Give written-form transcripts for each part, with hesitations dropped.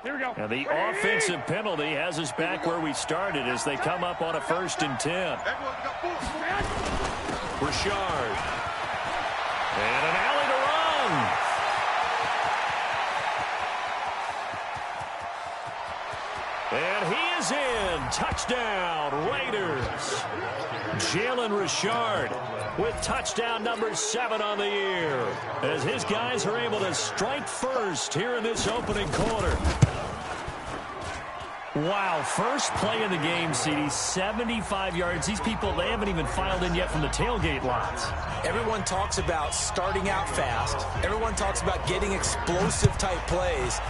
Here we go. And the offensive penalty has us back where we started as they come up on a 1st and 10. Richard. And an alley to run. And he is in. Touchdown, Raiders. Jalen Richard with touchdown number 7 on the year as his guys are able to strike first here in this opening quarter. Wow, first play of the game, CD, 75 yards. These people, they haven't even filed in yet from the tailgate lots. Everyone talks about starting out fast. Everyone talks about getting explosive-type plays.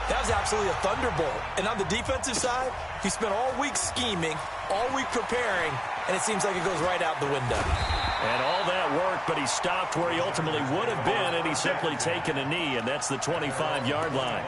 That was absolutely a thunderbolt. And on the defensive side, he spent all week scheming, all week preparing, and it seems like it goes right out the window. And all that work, but he stopped where he ultimately would have been, and he's simply taken a knee, and that's the 25-yard line.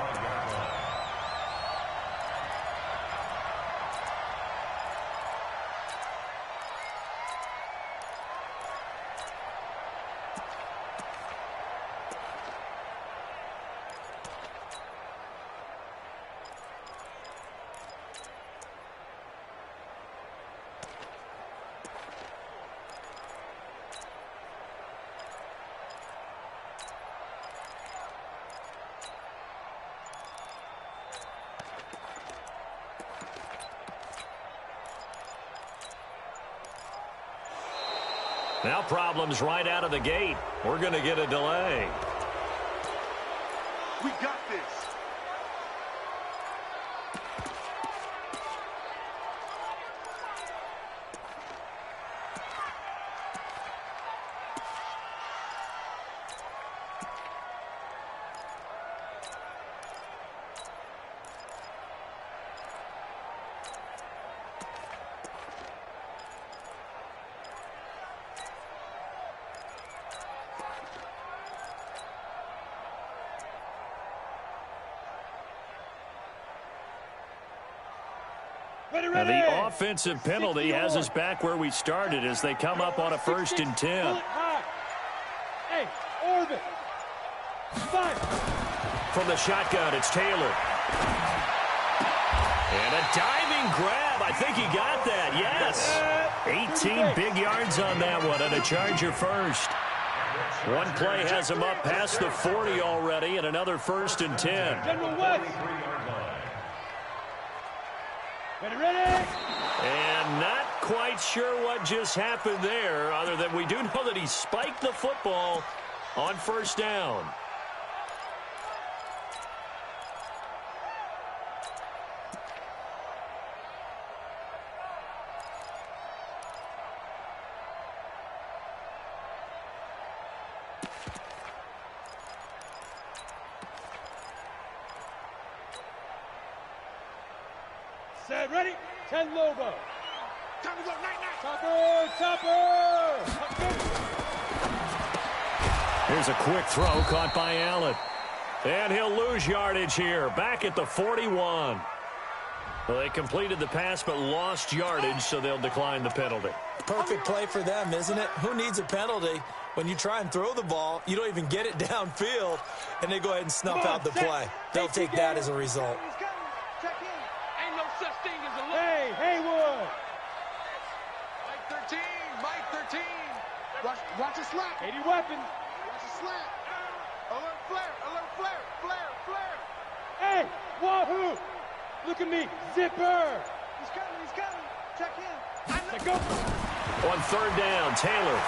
Now problems right out of the gate. We're going to get a delay. We got this. And the offensive penalty has us back where we started as they come up on a 1st and 10. Hey, orbit. Fire. From the shotgun, it's Taylor. And a diving grab. I think he got that. Yes. 18 big yards on that one, and a Charger first. One play has him up past the 40 already, and another 1st and 10. General West. Ready. And not quite sure what just happened there, other than we do know that he spiked the football on 1st down. Set, ready? 10 Lobo. Time to go, night. Topper. Here's a quick throw caught by Allen. And he'll lose yardage here. Back at the 41. Well, they completed the pass but lost yardage, so they'll decline the penalty. Perfect play for them, isn't it? Who needs a penalty? When you try and throw the ball, you don't even get it downfield, and they go ahead and snuff out the play. They'll take that as a result. Hey, Haywood. Mike 13. Watch a slap. 80 weapons. Watch a slap. Alert flare. Hey, wahoo. Look at me. Zipper. He's coming. Check in. Let go. On 3rd down, Taylor.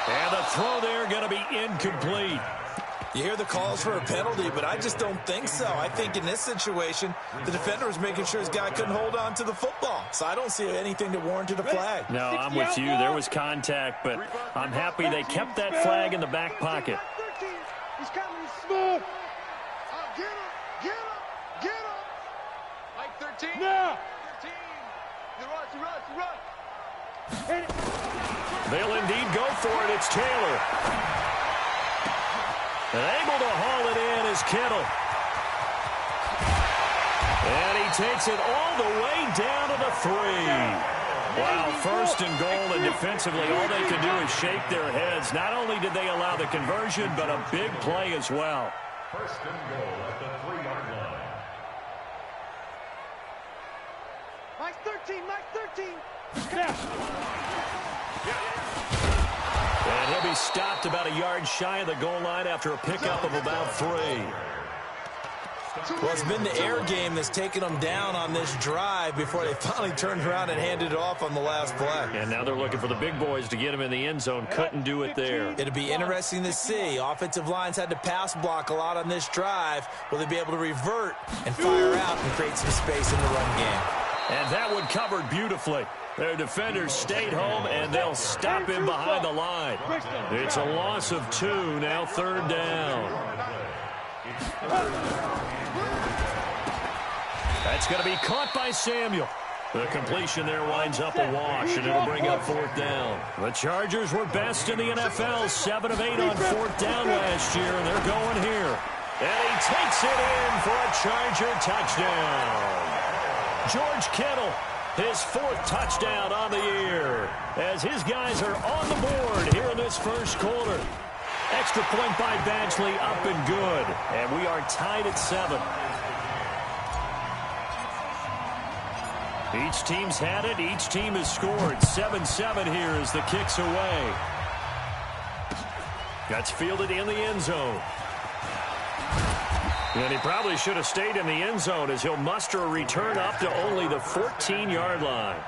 And the throw there going to be incomplete. You hear the calls for a penalty, but I just don't think so. I think in this situation, the defender was making sure his guy couldn't hold on to the football. So I don't see anything that warranted a flag. No, I'm with you. There was contact, but I'm happy they kept that flag in the back pocket. He's coming. Smooth. Get him. Mike 13. Now. 13. He runs. Hit it. They'll indeed go for it. It's Taylor. And able to haul it in is Kittle. And he takes it all the way down to the 3. Wow, 1st and goal, and defensively all they could do is shake their heads. Not only did they allow the conversion, but a big play as well. First and goal at the 3-yard line. Mike 13, Mike 13. And he'll be stopped about a yard shy of the goal line after a pickup of about 3. Well, it's been the air game that's taken them down on this drive before they finally turned around and handed it off on the last play. And now they're looking for the big boys to get him in the end zone. Couldn't do it there. It'll be interesting to see. Offensive lines had to pass block a lot on this drive. Will they be able to revert and fire out and create some space in the run game? And that one covered beautifully. Their defenders stayed home, and they'll stop him behind the line. It's a loss of 2, now 3rd down. That's going to be caught by Samuel. The completion there winds up a wash, and it'll bring up 4th down. The Chargers were best in the NFL, 7 of 8 on 4th down last year, and they're going here. And he takes it in for a Charger touchdown. George Kittle, his 4th touchdown on the year, as his guys are on the board here in this first quarter. Extra point by Badgley, up and good. And we are tied at 7. Each team's had it. Each team has scored. 7-7 here as the kick's away. That's fielded in the end zone. And he probably should have stayed in the end zone as he'll muster a return up to only the 14-yard line.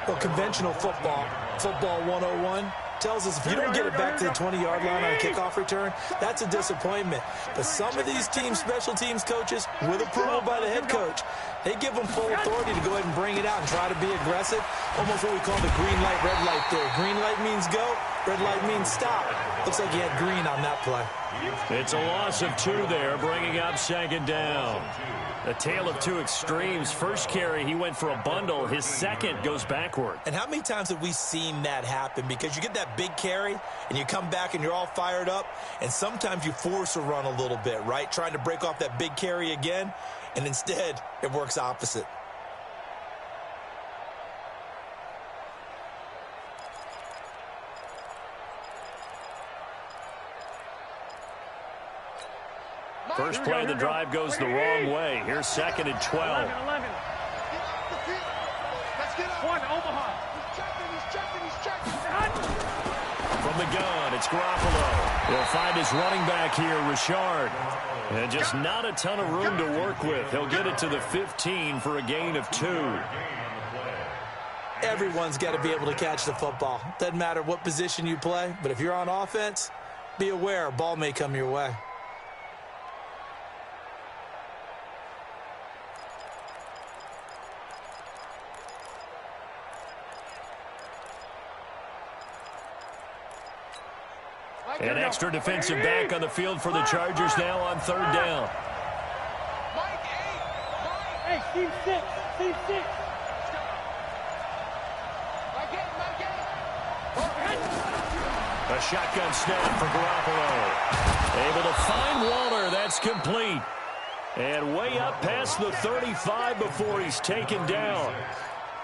Well, conventional football 101, tells us if you don't get it back to the 20-yard line on a kickoff return, that's a disappointment. But some of these team special teams coaches, with approval by the head coach, they give them full authority to go ahead and bring it out and try to be aggressive. Almost what we call the green light, red light theory. Green light means go, red light means stop. Looks like he had green on that play. It's a loss of 2 there, bringing up 2nd down. A tale of 2 extremes. First carry, he went for a bundle. His second goes backward. And how many times have we seen that happen? Because you get that big carry, and you come back and you're all fired up, and sometimes you force a run a little bit, right? Trying to break off that big carry again, and instead it works opposite. First play of the drive goes the wrong way. Here's 2nd and 12. 11. Let's get up. 1, Omaha. He's checking. From the gun, it's Garoppolo. He'll find his running back here, Richard. And just not a ton of room to work with. He'll get it to the 15 for a gain of 2. Everyone's got to be able to catch the football. Doesn't matter what position you play, but if you're on offense, be aware a ball may come your way. An extra defensive back on the field for the Chargers now on 3rd down. Hey, team 6. Team 6. A shotgun snap for Garoppolo. Able to find Waller. That's complete. And way up past the 35 before he's taken down.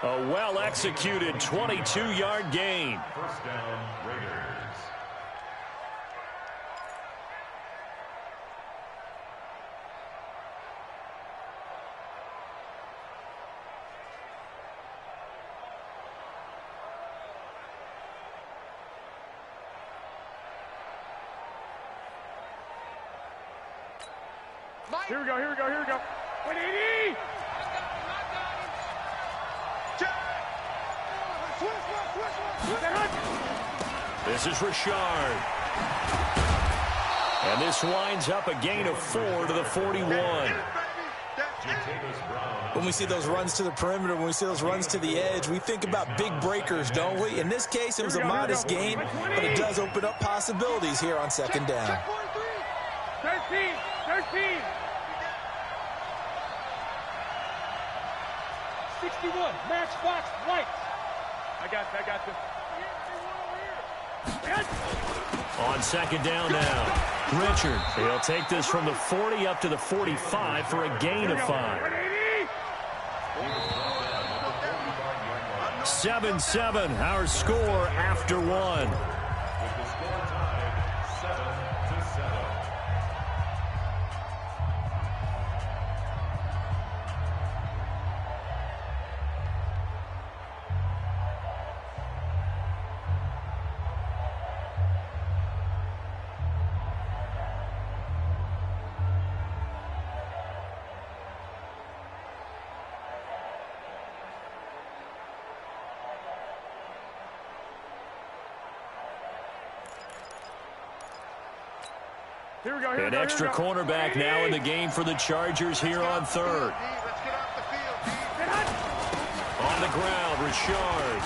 A well-executed 22-yard gain. First down, Raiders. Here we go. 180. This is Richard. And this winds up a gain of 4 to the 41. When we see those runs to the perimeter, when we see those runs to the edge, we think about big breakers, don't we? In this case, it was a modest gain, but it does open up possibilities here on 2nd down. 13. 61, Matchbox White. I got you. On 2nd down now, Richard. He'll take this from the 40 up to the 45 for a gain of 5. 7-7, our score after 1. With the score tied 7-7. An extra cornerback now in the game for the Chargers here on third. On the ground, Richard.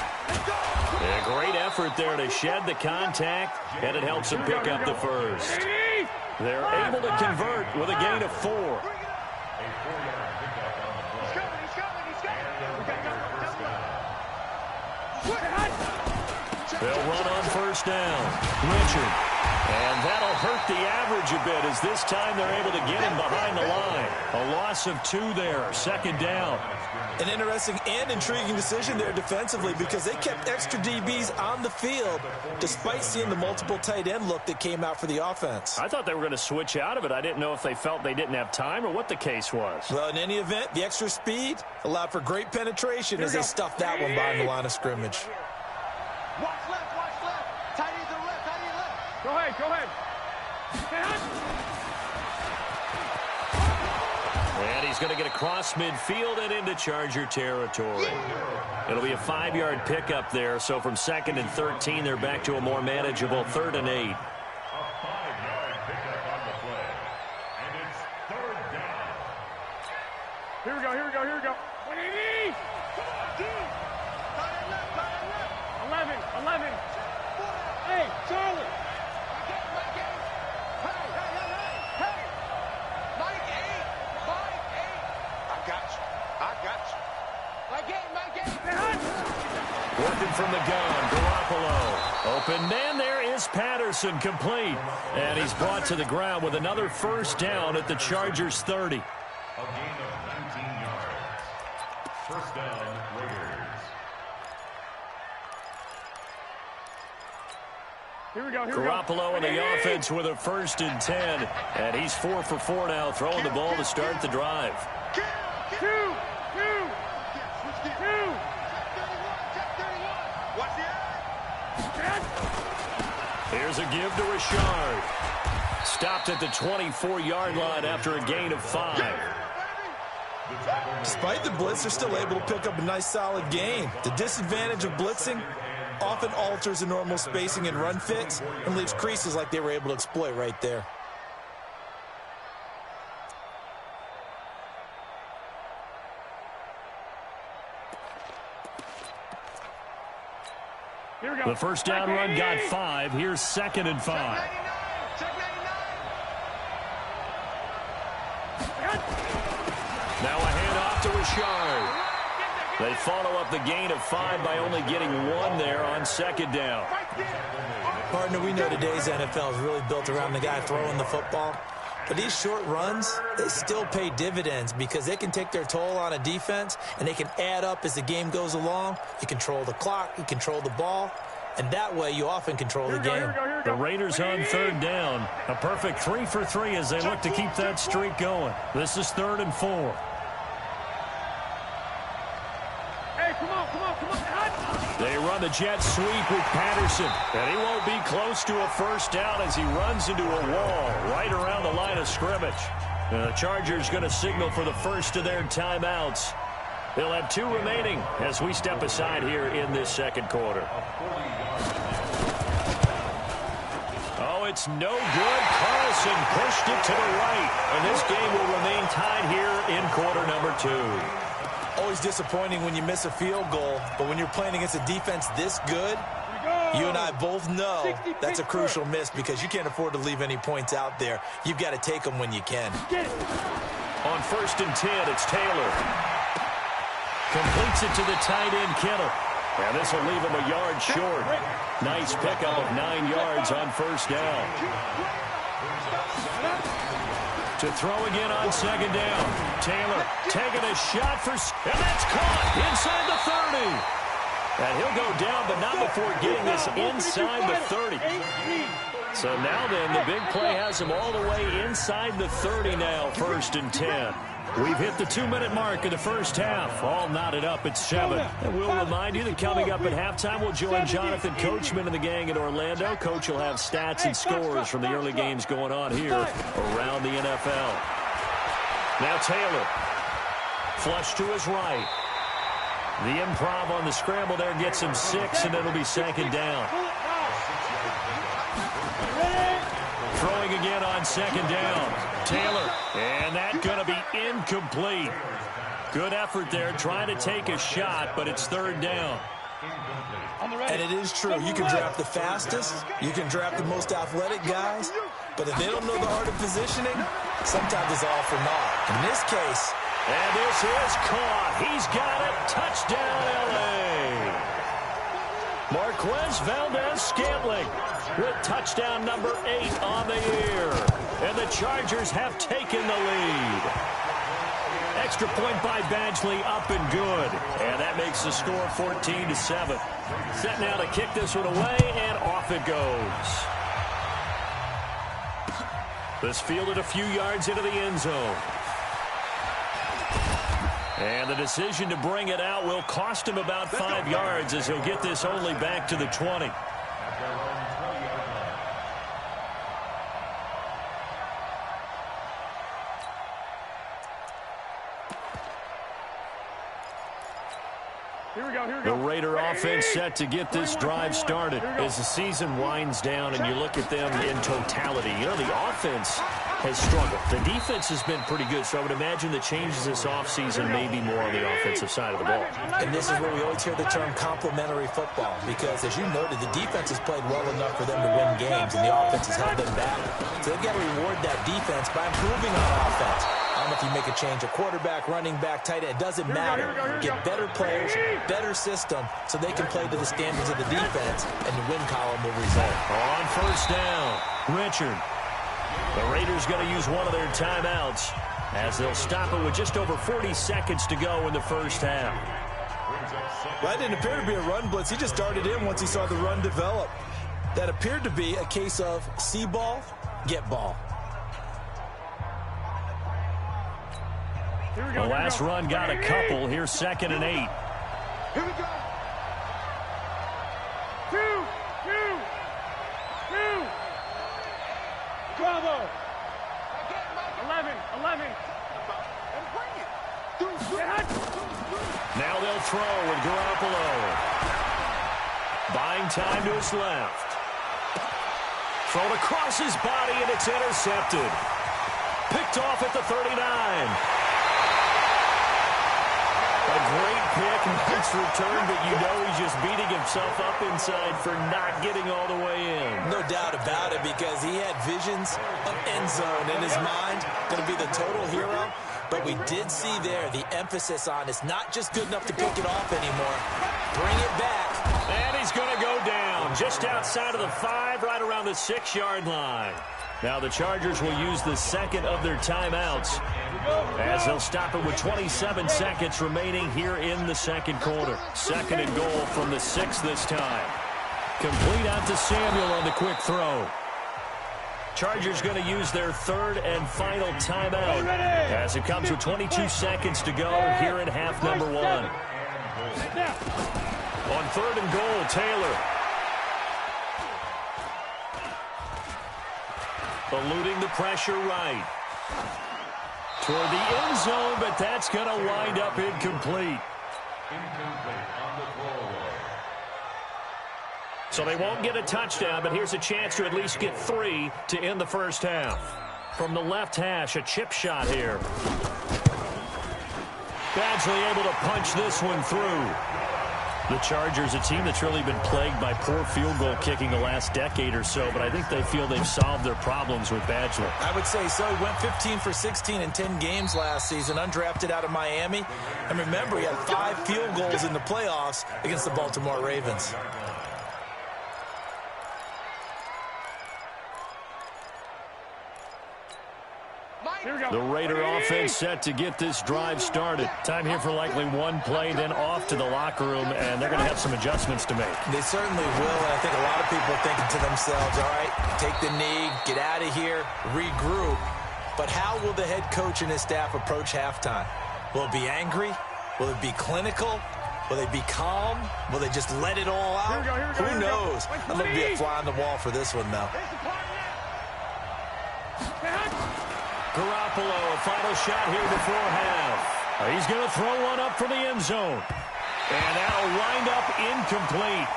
A great effort there to shed the contact, and it helps him pick up the first. They're able to convert with a gain of 4. They'll run on first down. Richard. And that'll hurt the average a bit as this time they're able to get him behind the line. A loss of 2 there, second down. An interesting and intriguing decision there defensively because they kept extra DBs on the field despite seeing the multiple tight end look that came out for the offense. I thought they were going to switch out of it. I didn't know if they felt they didn't have time or what the case was. Well, in any event, the extra speed allowed for great penetration as they stuffed that one behind the line of scrimmage. Watch left. Tight end to the left, tight end left. Go ahead. And he's going to get across midfield and into Charger territory. It'll be a 5-yard pickup there, so from 2nd and 13, they're back to a more manageable 3rd and 8. A 5-yard pickup on the play. And it's 3rd down. Here we go. What do you need? Come on, dude. Tight end left. 11. Hey, Charlie. Mike 8. Hey. Mike 8. I got you. Mike 8. Working from the gun, Garoppolo. Open man there is Patterson, complete. And he's brought to the ground with another first down at the Chargers 30. A gain of 19 yards. First down, Raiders. Here we go. Garoppolo in the offense with a 1st and 10. And he's 4 for 4 now, throwing the ball to start the drive. Two. Here's a give to Richard. Stopped at the 24-yard line after a gain of 5. Despite the blitz, they're still able to pick up a nice solid gain. The disadvantage of blitzing often alters the normal spacing and run fits and leaves creases like they were able to exploit right there. The first down run got 5. Here's 2nd and 5. Now a handoff to Richard. They follow up the gain of 5 by only getting 1 there on 2nd down. Partner, we know today's NFL is really built around the guy throwing the football. But these short runs, they still pay dividends because they can take their toll on a defense and they can add up as the game goes along. You control the clock, you control the ball, and that way you often control the game. The Raiders on 3rd down. A perfect 3 for 3 as they look to keep that streak going. This is 3rd and 4. Hey, come on. They run the jet sweep with Patterson, and he won't be close to a first down as he runs into a wall right around the line of scrimmage. The Chargers going to signal for the first of their timeouts. They'll have 2 remaining as we step aside here in this 2nd quarter. Oh, it's no good. Carlson pushed it to the right, and this game will remain tied here in quarter number 2. Always disappointing when you miss a field goal, but when you're playing against a defense this good, you and I both know that's a crucial miss because you can't afford to leave any points out there. You've got to take them when you can. On 1st and 10, it's Taylor. Completes it to the tight end, Kittle. And this will leave him a yard short. Nice pickup of 9 yards on first down. To throw again on 2nd down. Taylor taking a shot and that's caught inside the 30. And he'll go down, but not before getting this inside the 30. So now then, the big play has him all the way inside the 30 now, 1st and 10. We've hit the 2-minute mark of the first half. All knotted up at 7. And we'll remind you that coming up at halftime, we'll join Jonathan Coachman and the gang in Orlando. Coach will have stats and scores from the early games going on here around the NFL. Now Taylor. Flush to his right. The improv on the scramble there gets him 6, and it'll be 2nd down. Throwing again again on second down. Taylor, and that's going to be incomplete. Good effort there, trying to take a shot, but it's third down. And it is true. You can draft the fastest, you can draft the most athletic guys, but if they don't know the art of positioning, sometimes it's all for naught. In this case, and this is caught. He's got it. Touchdown, L.A. Marquez Valdez-Scantling with touchdown number 8 on the year. And the Chargers have taken the lead. Extra point by Badgley, up and good. And that makes the score 14-7. Set now to kick this one away, and off it goes. This fielded a few yards into the end zone. And the decision to bring it out will cost him about 5 yards, as he'll get this only back to the 20. The Raider offense set to get this drive started as the season winds down and you look at them in totality. You know, the offense has struggled. The defense has been pretty good, so I would imagine the changes this offseason may be more on the offensive side of the ball. And this is where we always hear the term complementary football, because as you noted, the defense has played well enough for them to win games, and the offense has held them back. So they've got to reward that defense by improving on offense. I don't know if you make a change, a quarterback, running back, tight end, it doesn't matter. Get better players, better system, so they can play to the standards of the defense, and the win column will result. On first down, Richard. The Raiders going to use one of their timeouts as they'll stop it with just over 40 seconds to go in the first half. Well, that didn't appear to be a run blitz. He just darted in once he saw the run develop. That appeared to be a case of see ball, get ball. The last run got a couple. Here's 2nd and 8. Here we go. 2. Bravo. 11. Now they'll throw with Garoppolo. Buying time to his left. Thrown across his body, and it's intercepted. Picked off at the 39. A great pick, nice return, but you know he's just beating himself up inside for not getting all the way in. No doubt about it, because he had visions of end zone in his mind. Going to be the total hero. But we did see there the emphasis on it's not just good enough to pick it off anymore. Bring it back. And he's going to go down just outside of the 5, right around the 6-yard line. Now the Chargers will use the second of their timeouts as they'll stop it with 27 seconds remaining here in the second quarter. 2nd and goal from the 6 this time. Complete out to Samuel on the quick throw. Chargers going to use their 3rd and final timeout as it comes with 22 seconds to go here in half number 1. On 3rd and goal, Taylor. Eluding the pressure right. Toward the end zone, but that's going to wind up incomplete. So they won't get a touchdown, but here's a chance to at least get 3 to end the first half. From the left hash, a chip shot here. Badgley able to punch this one through. The Chargers, a team that's really been plagued by poor field goal kicking the last decade or so, but I think they feel they've solved their problems with Badgley. I would say so. He went 15 for 16 in 10 games last season, undrafted out of Miami. And remember, he had 5 field goals in the playoffs against the Baltimore Ravens. The Raider offense set to get this drive started. Time here for likely one play, then off to the locker room, and they're going to have some adjustments to make. They certainly will, and I think a lot of people are thinking to themselves, all right, take the knee, get out of here, regroup. But how will the head coach and his staff approach halftime? Will it be angry? Will it be clinical? Will they be calm? Will they just let it all out? Who knows? I'm going to be a fly on the wall for this one, though. Garoppolo, a final shot here before half. He's going to throw one up for the end zone. And that'll wind up incomplete.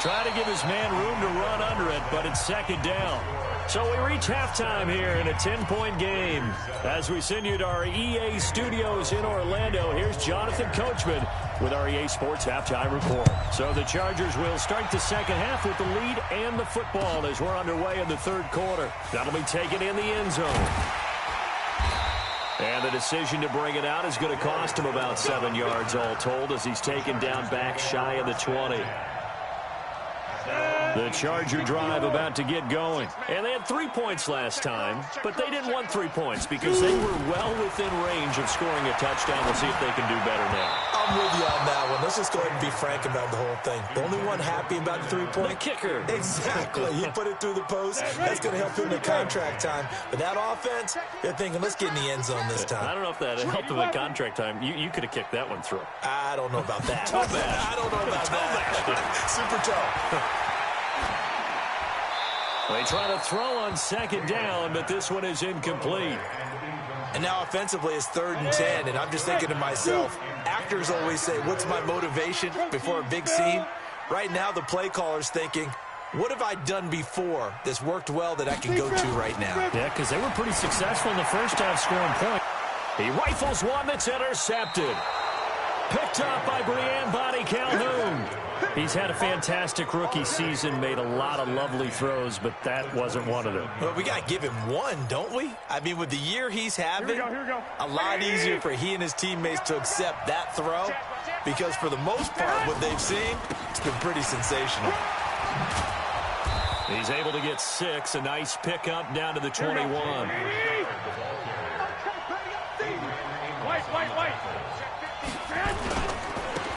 Trying to give his man room to run under it, but it's second down. So we reach halftime here in a 10-point game. As we send you to our EA studios in Orlando, here's Jonathan Coachman with our EA Sports Halftime Report. So the Chargers will start the second half with the lead and the football as we're underway in the third quarter. That'll be taken in the end zone. And the decision to bring it out is going to cost him about 7 yards all told as he's taken down back shy of the 20. The Charger drive about to get going. And they had 3 points last time, but they didn't want 3 points because they were well within range of scoring a touchdown. We'll see if they can do better now. I'm with you on that one. Let's just go ahead and be frank about the whole thing. The only one happy about the 3-point? The kicker. Exactly. He put it through the post. That's going to help him in the contract time. But that offense, they're thinking, let's get in the end zone this time. I don't know if that helped him in contract time. You could have kicked that one through. I don't know about that. Toe bash. I don't know about that. Super toe. They try to throw on second down, but this one is incomplete. And now offensively it's 3rd and 10, and I'm just thinking to myself, actors always say, what's my motivation before a big scene? Right now the play caller's thinking, what have I done before that's worked well that I can go to right now? Yeah, because they were pretty successful in the first half scoring point. He rifles one that's intercepted. Picked up by Brian Bonnie Calhoun. He's had a fantastic rookie season, made a lot of lovely throws, but that wasn't one of them. Well, we got to give him one, don't we? I mean, with the year he's having, a lot easier for he and his teammates to accept that throw because for the most part, what they've seen, it's been pretty sensational. He's able to get 6, a nice pickup down to the 21.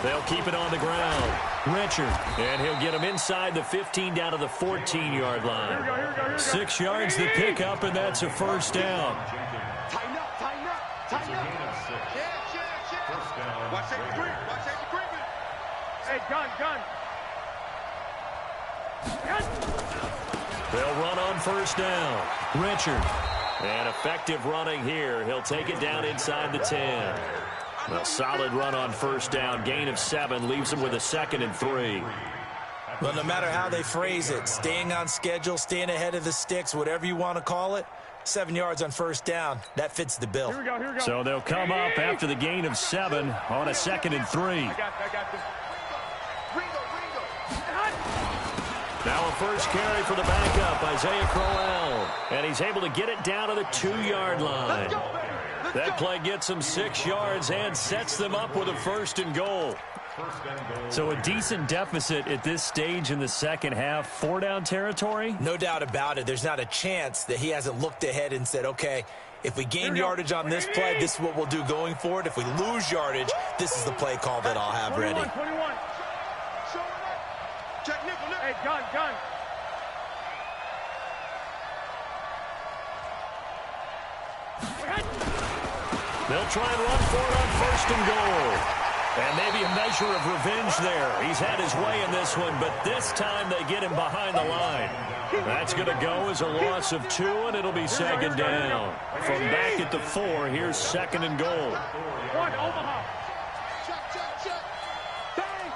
They'll keep it on the ground. Richard, and he'll get him inside the 15 down to the 14-yard line. 6 yards the pickup, and that's a first down. Tighten up, tighten up, tighten up. Watch that agreement, watch that agreement. Hey, gun. They'll run on first down. Richard, and effective running here. He'll take it down inside the 10. A solid run on first down. Gain of 7 leaves him with a 2nd and 3. Well, no matter how they phrase it, staying on schedule, staying ahead of the sticks, whatever you want to call it, 7 yards on first down, that fits the bill. Here we go. So they'll come up after the gain of 7 on a 2nd and 3. I got this. Now a first carry for the backup, Isaiah Crowell. And he's able to get it down to the 2-yard line. That play gets them 6 yards and sets them up with a 1st and goal. So a decent deficit at this stage in the second half. 4-down territory? No doubt about it. There's not a chance that he hasn't looked ahead and said, okay, if we gain yardage on this play, this is what we'll do going forward. If we lose yardage, this is the play call that I'll have ready. 21. Check nickel. Hey, gun. They'll try and run for it on 1st and goal. And maybe a measure of revenge there. He's had his way in this one, but this time they get him behind the line. That's going to go as a loss of 2, and it'll be 2nd down. From back at the 4, here's 2nd and goal. 1, Omaha. Check. Bang.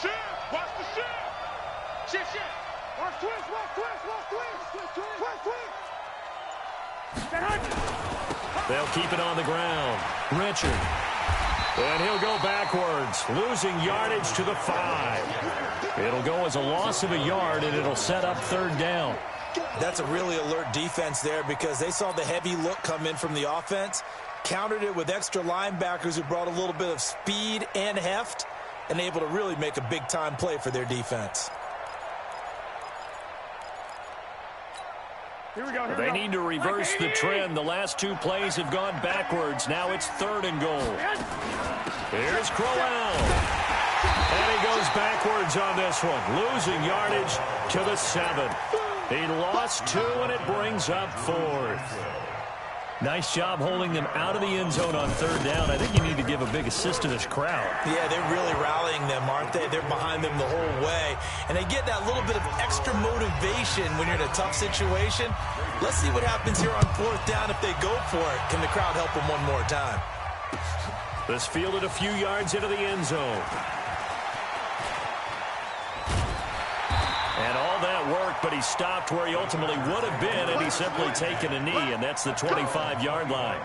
Shift. Watch the shift. Shift. Watch twist. They'll keep it on the ground. Richard. And he'll go backwards, losing yardage to the 5. It'll go as a loss of a yard, and it'll set up 3rd down. That's a really alert defense there because they saw the heavy look come in from the offense, countered it with extra linebackers who brought a little bit of speed and heft, and able to really make a big-time play for their defense. Here we go. They need to reverse the trend. The last 2 plays have gone backwards. Now it's 3rd and goal. Here's Crowell. And he goes backwards on this one, losing yardage to the 7. He lost 2, and it brings up 4th. Nice job holding them out of the end zone on 3rd down. I think you need to give a big assist to this crowd. Yeah, they're really rallying them, aren't they? They're behind them the whole way. And they get that little bit of extra motivation when you're in a tough situation. Let's see what happens here on 4th down if they go for it. Can the crowd help them one more time? This fielded a few yards into the end zone. And all that work, but he stopped where he ultimately would have been, and he's simply taken a knee, and that's the 25-yard line.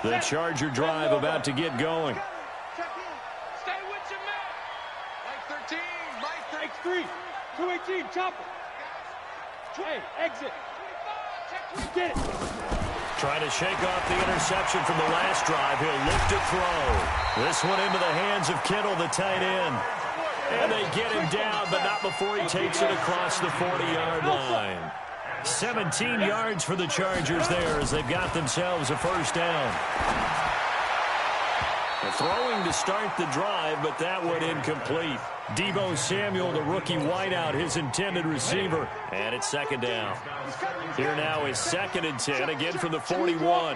The Charger drive about to get going. Stay with your man. Mike 13. Mike 13. 218. Chopper. Hey, exit. Get it. Trying to shake off the interception from the last drive. He'll look to throw. This one into the hands of Kittle, the tight end. And they get him down, but not before he takes it across the 40-yard line. 17 yards for the Chargers there as they've got themselves a first down. Throwing to start the drive, but that one incomplete. Deebo Samuel, the rookie wideout, his intended receiver. And it's second down. Here now is 2nd and 10, again from the 41.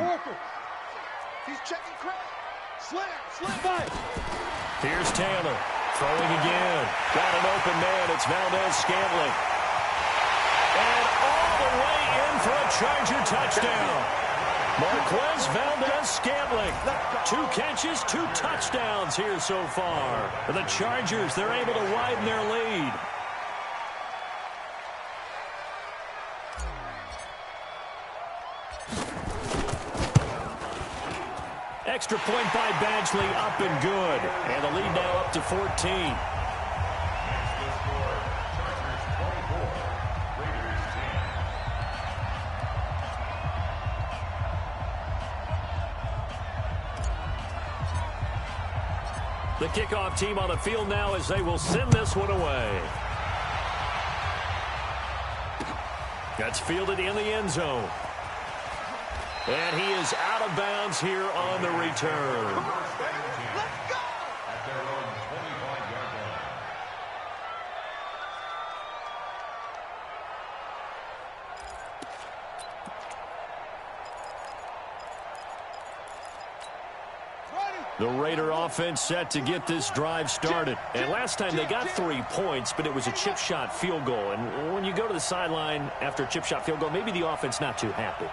He's checking crack. Slam. Here's Taylor. Throwing again. Got an open man. It's Valdez-Scantling. And all the way in for a Charger touchdown. Marquez Valdez-Scantling. 2 catches, 2 touchdowns here so far. For the Chargers, they're able to widen their lead. Extra point by Badgley, up and good. And the lead now up to 14. The kickoff team on the field now as they will send this one away. That's fielded in the end zone. And he is out of bounds here on the return. Let's go! At their own 25-yard line. The Raider offense set to get this drive started. And last time they got 3 points, but it was a chip shot field goal. And when you go to the sideline after a chip shot field goal, maybe the offense not too happy.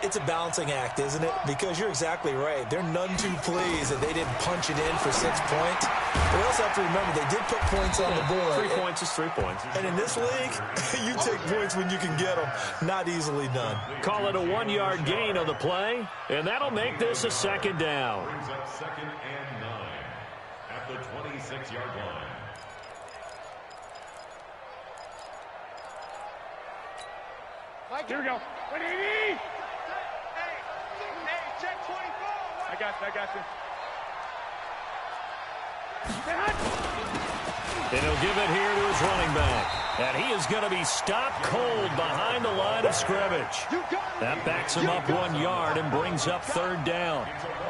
It's a balancing act, isn't it? Because you're exactly right. They're none too pleased that they didn't punch it in for 6 points. But we also have to remember they did put points on the board. 3 points is 3 points. And in this league, you take points when you can get them. Not easily done. Call it a 1-yard gain on the play, and that'll make this a 2nd down. Brings up 2nd and 9 at the 26-yard line. Here we go. 180. Hey, check 24. I got you. And he'll give it here to his running back. And he is going to be stopped cold behind the line of scrimmage. That backs him up 1 yard and brings up 3rd down.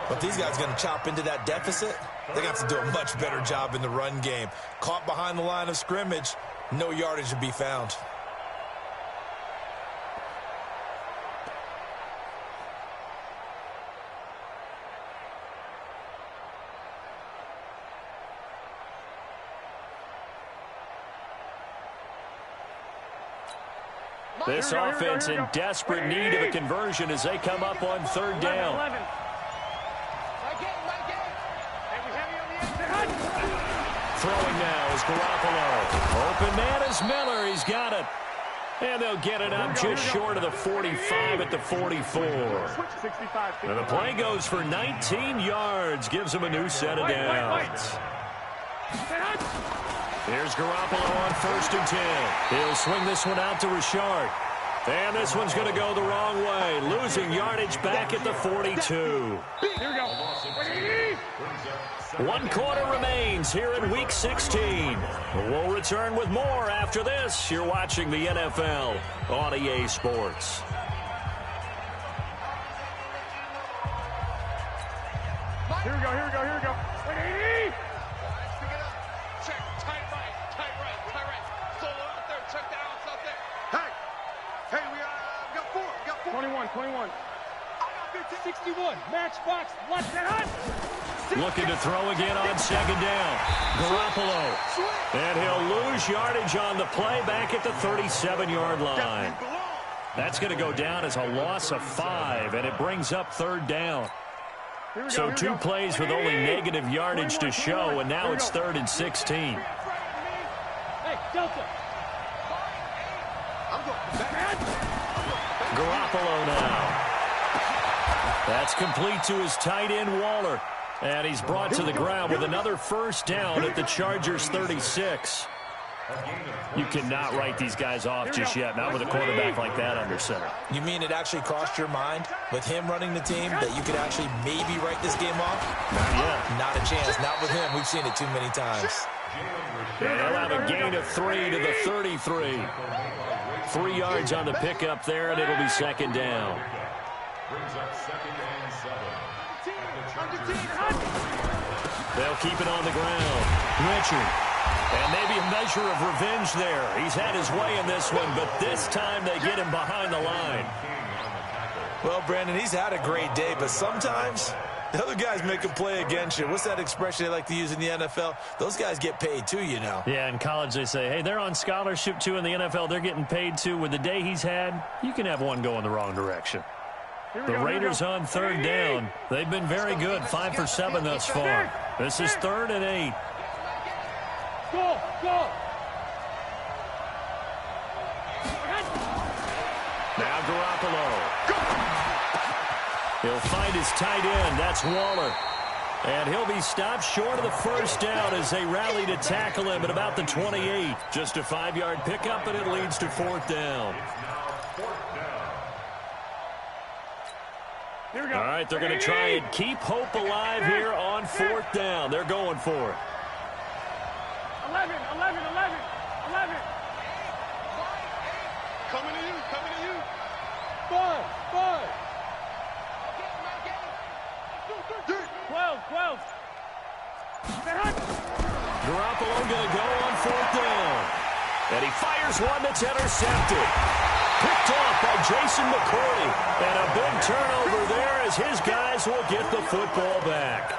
But these guys are going to chop into that deficit. They're going to have to do a much better job in the run game. Caught behind the line of scrimmage, no yardage to be found. This offense in desperate need of a conversion as they come up on 3rd down. Throwing now is Garoppolo. Open man is Miller. He's got it. And they'll get it up just short of the 45 at the 44. And the play goes for 19 yards. Gives him a new set of downs. Here's Garoppolo on 1st and 10. He'll swing this one out to Richard. And this one's going to go the wrong way. Losing yardage back at the 42. Here we go. 1 quarter remains here in Week 16. We'll return with more after this. You're watching the NFL on EA Sports. Here we go. 180. Check, tight right. Solo out there, check the outs out there. Hey, we got 4. 21. I got 61. Matchbox. Left hand. Looking to throw again on 2nd down. Garoppolo. And he'll lose yardage on the play back at the 37-yard line. That's going to go down as a loss of 5, and it brings up 3rd down. So 2 plays with only negative yardage to show, and now it's 3rd and 16. Hey, Delta. Garoppolo now. That's complete to his tight end, Waller. And he's brought to the ground with another first down at the Chargers' 36. You cannot write these guys off just yet, not with a quarterback like that under center. You mean it actually crossed your mind with him running the team that you could actually maybe write this game off? Not yet. Not a chance. Not with him. We've seen it too many times. And he'll have a gain of 3 to the 33. 3 yards on the pickup there, and it'll be second down. Brings up 2nd and 7. They'll keep it on the ground. Richard. And maybe a measure of revenge there. He's had his way in this one, but this time they get him behind the line. Well, Brandon, he's had a great day, but sometimes the other guys make a play against you. What's that expression they like to use in the NFL? Those guys get paid too, you know. Yeah, in college they say, hey, they're on scholarship too. In the NFL, they're getting paid too. With the day he's had, you can have one go in the wrong direction. The Raiders on 3rd down. They've been very good, 5 for 7 thus far. This is 3rd and 8. Go, go. Now Garoppolo. He'll find his tight end. That's Waller. And he'll be stopped short of the first down as they rally to tackle him at about the 28. Just a 5-yard pickup, and it leads to 4th down. Here we go. All right, they're going to try and keep hope alive here on 4th down. They're going for it. 11. Coming to you. 5. 12. Garoppolo going to go on 4th down. And he fires one that's intercepted. Picked off by Jason McCourty. And a big turnover there as his guys will get the football back.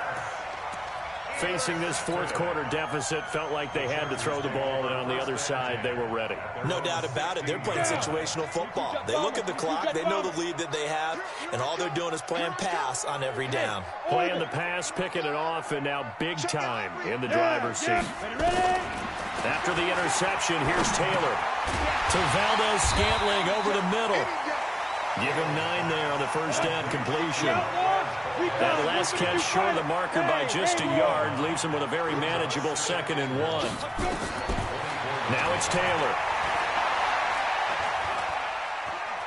Facing this 4th quarter deficit, felt like they had to throw the ball, and on the other side, they were ready. No doubt about it. They're playing situational football. They look at the clock. They know the lead that they have, and all they're doing is playing pass on every down. Playing the pass, picking it off, and now big time in the driver's seat. After the interception, here's Taylor. To Valdez-Scantling over the middle. Give him 9 there on the first down completion. That last catch short of the marker by just a yard leaves him with a very manageable 2nd and 1. Now it's Taylor.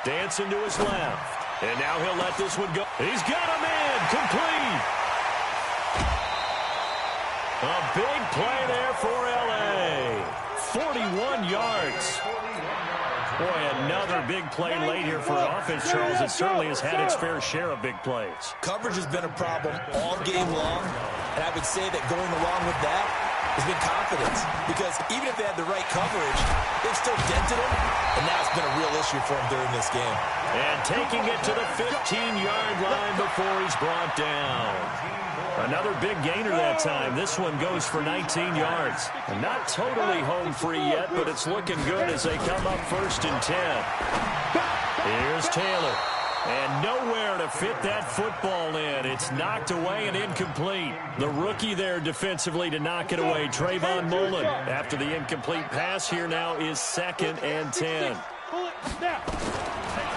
Dancing to his left. And now he'll let this one go. He's got him in. Complete. A big play there for L.A. 41 yards. Boy, another big play late here for an offense, Charles. It certainly has had its fair share of big plays. Coverage has been a problem all game long, and I would say that going along with that has been confidence. Because even if they had the right coverage, they've still dented him, and now it's been a real issue for him during this game. And taking it to the 15-yard line before he's brought down. Another big gainer that time. This one goes for 19 yards. And not totally home free yet, but it's looking good as they come up 1st and 10. Here's Taylor. And nowhere to fit that football in. It's knocked away and incomplete. The rookie there defensively to knock it away, Trayvon Mullen. After the incomplete pass, here now is 2nd and 10.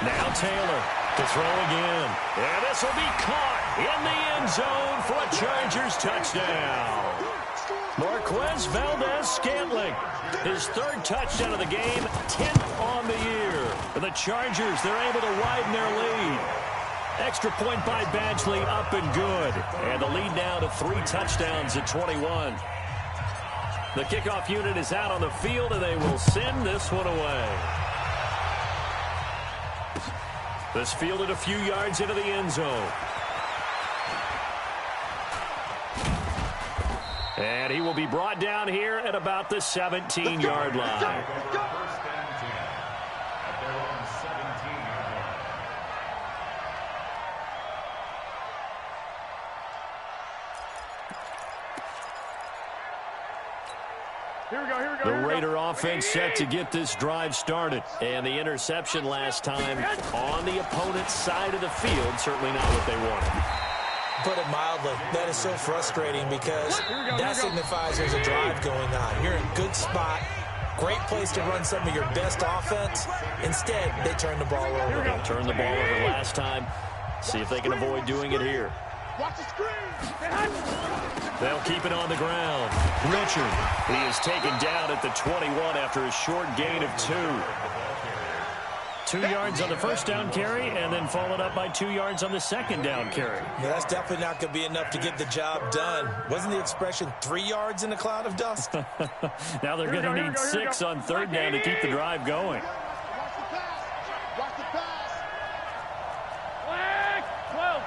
Now Taylor to throw again. And this will be caught in the end zone for a Chargers touchdown. Marquez Valdez-Scantling, his 3rd touchdown of the game, 10th on the year. For the Chargers, they're able to widen their lead. Extra point by Badgley, up and good. And the lead now to 3 touchdowns at 21. The kickoff unit is out on the field, and they will send this one away. This fielded a few yards into the end zone. And he will be brought down here at about the 17-yard line. 1st and 10 at their own 17-yard line. Here we go. The Raider offense set to get this drive started. And the interception last time on the opponent's side of the field, certainly not what they wanted. Put it mildly, that is so frustrating because that signifies there's a drive going on. You're in a good spot. Great place to run some of your best offense. Instead, they turn the ball over. They turned the ball over last time. See if they can avoid doing it here. Watch the screen. They'll keep it on the ground. Richard, he is taken down at the 21 after a short gain of 2. 2 yards on the first down carry, and then followed up by 2 yards on the second down carry. Yeah, that's definitely not going to be enough to get the job done. Wasn't the expression 3 yards in a cloud of dust? Now they're going to need 6 on third down to keep the drive going. Watch the pass. Watch the pass. Flag. 12.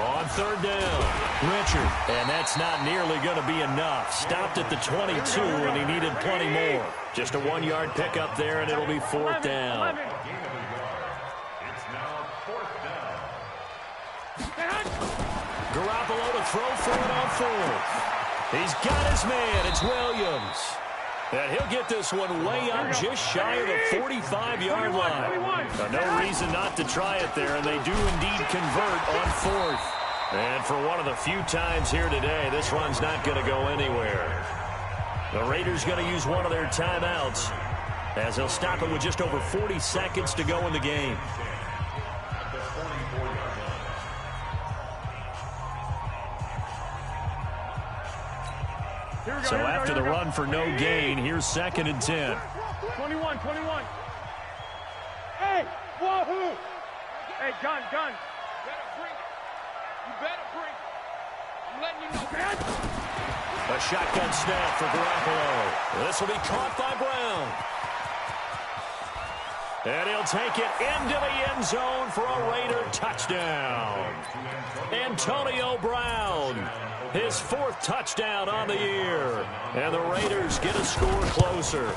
On third down, Richard, and that's not nearly going to be enough. Stopped at the 22, and he needed plenty more. Just a 1-yard pickup there, and it'll be fourth down. It's now 4th down. Garoppolo to throw for it on fourth. He's got his man. It's Williams. And he'll get this one way up just shy of the 45-yard line. No reason not to try it there, and they do indeed convert on fourth. And for one of the few times here today, this run's not going to go anywhere. The Raiders going to use one of their timeouts as they'll stop it with just over 40 seconds to go in the game. So after the run for no gain, here's 2nd and 10. 21. Hey, wahoo! Hey, gun. You better bring it. You better bring it. I'm letting you know, man. A shotgun snap for Garoppolo. This will be caught by Brown. And he'll take it into the end zone for a Raider touchdown. Antonio Brown, his 4th touchdown on the year. And the Raiders get a score closer.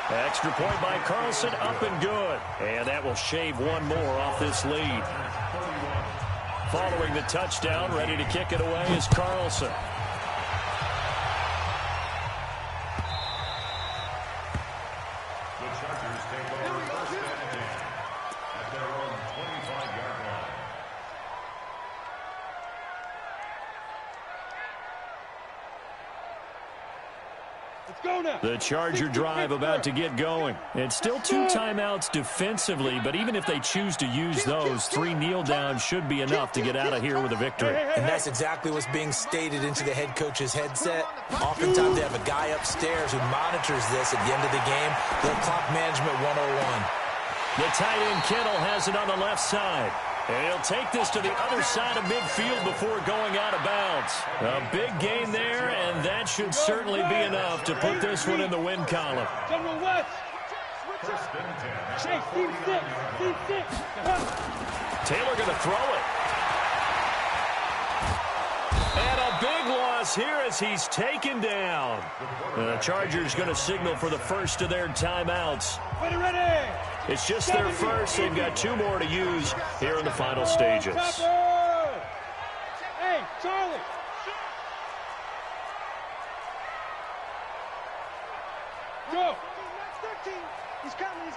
Extra point by Carlson, up and good. And that will shave one more off this lead. Following the touchdown, ready to kick it away is Carlson. The Charger drive about to get going. It's still 2 timeouts defensively, but even if they choose to use those, 3 kneel downs should be enough to get out of here with a victory. And that's exactly what's being stated into the head coach's headset. Oftentimes they have a guy upstairs who monitors this at the end of the game. The clock management 101. The tight end Kittle has it on the left side. And he'll take this to the other side of midfield before going out of bounds. A big gain there, and that should certainly be enough to put this one in the win column. General West. Hey, team 6. Taylor going to throw it. And a big loss here as he's taken down. The Chargers going to signal for the first of their timeouts. Ready. It's just their first. They've got 2 more to use here in the final stages. Hey, Charlie. Go. 13. He's coming.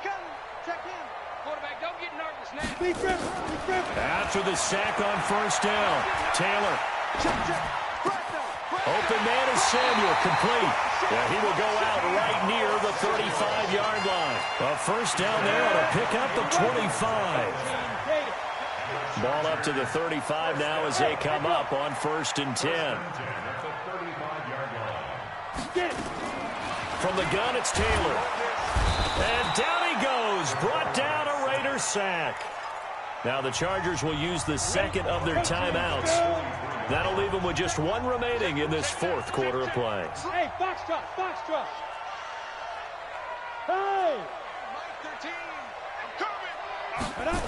Check in. Quarterback, don't get nervous now. Be driven. After the sack on first down, Taylor. Check. Open man is Samuel, complete. Yeah, he will go out right near the 35-yard line. A first down there on a pickup of 25. Ball up to the 35 now as they come up on 1st and 10. From the gun, it's Taylor. And down he goes, brought down a Raider sack. Now the Chargers will use the second of their timeouts. That'll leave them with just 1 remaining in this 4th quarter of play. Hey, Foxtrot. Hey! 13, I'm coming!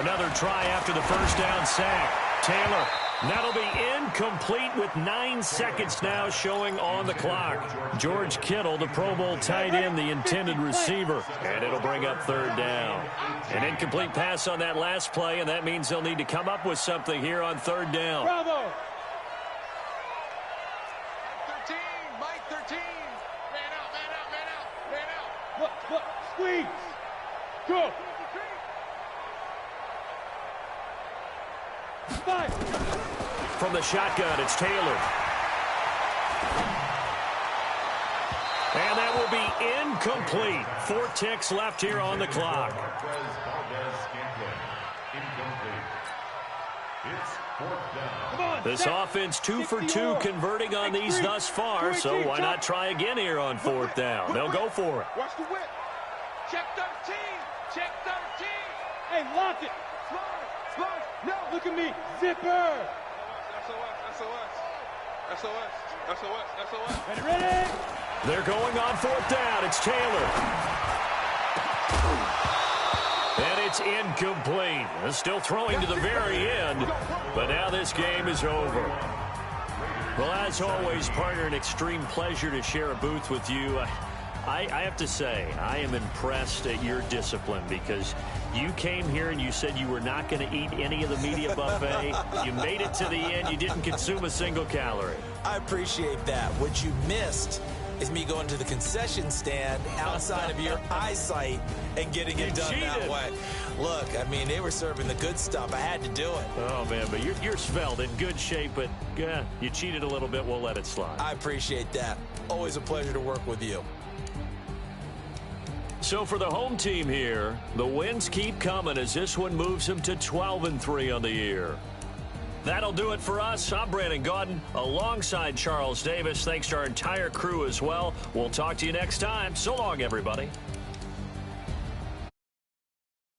Another try after the first down sack. Taylor, that'll be incomplete with 9 seconds now showing on the clock. George Kittle, the Pro Bowl tight end, the intended receiver. And it'll bring up 3rd down. An incomplete pass on that last play, and that means they'll need to come up with something here on 3rd down. Bravo! 13, Mike 13. Man out. Look, squeeze. Go. 5. From the shotgun, it's Taylor. And that will be incomplete. 4 ticks left here on the clock. This offense 2 for 2 converting on these thus far, so why not try again here on 4th down? They'll go for it. Watch the whip. Check 13. Check 13. Hey, lock it. Slide. No, look at me. Zipper. SOS. Ready? They're going on 4th down. It's Taylor. And it's incomplete. Still throwing to the very end, but now this game is over. Well, as always, partner, an extreme pleasure to share a booth with you. I have to say, I am impressed at your discipline because you came here and you said you were not going to eat any of the media buffet. You made it to the end. You didn't consume a single calorie. I appreciate that. What you missed is me going to the concession stand outside of your eyesight and getting it done that way. Look, I mean, they were serving the good stuff. I had to do it. Oh, man, but you're svelte, in good shape, but you cheated a little bit. We'll let it slide. I appreciate that. Always a pleasure to work with you. So for the home team here, the wins keep coming as this one moves them to 12-3 on the year. That'll do it for us. I'm Brandon Gaudin alongside Charles Davis. Thanks to our entire crew as well. We'll talk to you next time. So long, everybody.